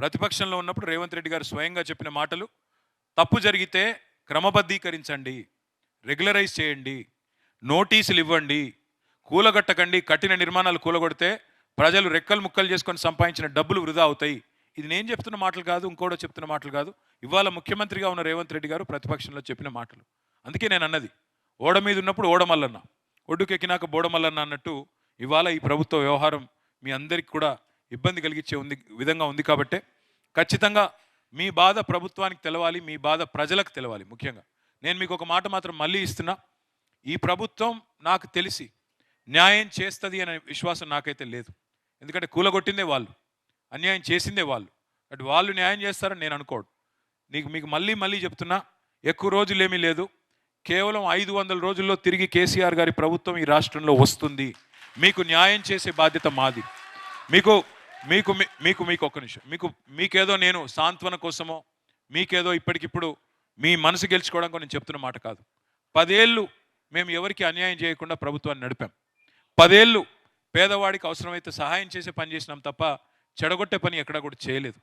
ప్రతిపక్షంలో ఉన్నప్పుడు రేవంత్ రెడ్డి గారు స్వయంగా చెప్పిన మాటలు, తప్పు జరిగితే క్రమబద్ధీకరించండి, రెగ్యులరైజ్ చేయండి, నోటీసులు ఇవ్వండి, కూలగట్టకండి, కఠిన నిర్మాణాలు కూలగొడితే ప్రజలు రెక్కలు ముక్కలు చేసుకొని సంపాదించిన డబ్బులు వృధా అవుతాయి. ఇది నేను చెప్తున్న మాటలు కాదు, ఇంకోటో చెప్తున్న మాటలు కాదు, ఇవాళ ముఖ్యమంత్రిగా ఉన్న రేవంత్ రెడ్డి గారు ప్రతిపక్షంలో చెప్పిన మాటలు. అందుకే నేను అన్నది, ఓడ మీద ఉన్నప్పుడు ఓడమల్లన్న, ఒడ్డుకెక్కినాక బోడమల్లన్న అన్నట్టు ఇవాళ ఈ ప్రభుత్వ వ్యవహారం మీ అందరికీ కూడా ఇబ్బంది కలిగించే విధంగా ఉంది. కాబట్టే ఖచ్చితంగా మీ బాధ ప్రభుత్వానికి తెలవాలి, మీ బాధ ప్రజలకు తెలవాలి. ముఖ్యంగా నేను మీకు ఒక మాట మాత్రం మళ్ళీ ఇస్తున్నా, ఈ ప్రభుత్వం నాకు తెలిసి న్యాయం చేస్తుంది అనే విశ్వాసం నాకైతే లేదు. ఎందుకంటే కూలగొట్టిందే వాళ్ళు, అన్యాయం చేసిందే వాళ్ళు, అటు వాళ్ళు న్యాయం చేస్తారని నేను అనుకోడు. మీకు మళ్ళీ చెప్తున్నా, ఎక్కువ రోజులేమీ లేదు, కేవలం 500 రోజుల్లో తిరిగి కేసీఆర్ గారి ప్రభుత్వం ఈ రాష్ట్రంలో వస్తుంది. మీకు న్యాయం చేసే బాధ్యత మాది. మీకు మీకు మీకు మీకు ఒక్క నిమిషం, మీకేదో నేను సాంత్వన కోసమో, మీకేదో ఇప్పటికిప్పుడు మీ మనసు గెలుచుకోవడానికి నేను చెప్తున్న మాట కాదు. 10 ఏళ్ళు మేము ఎవరికి అన్యాయం చేయకుండా ప్రభుత్వాన్ని నడిపాం. 10 ఏళ్ళు పేదవాడికి అవసరమైతే సహాయం చేసే పని చేసినాం తప్ప చెడగొట్టే పని ఎక్కడా కూడా చేయలేదు.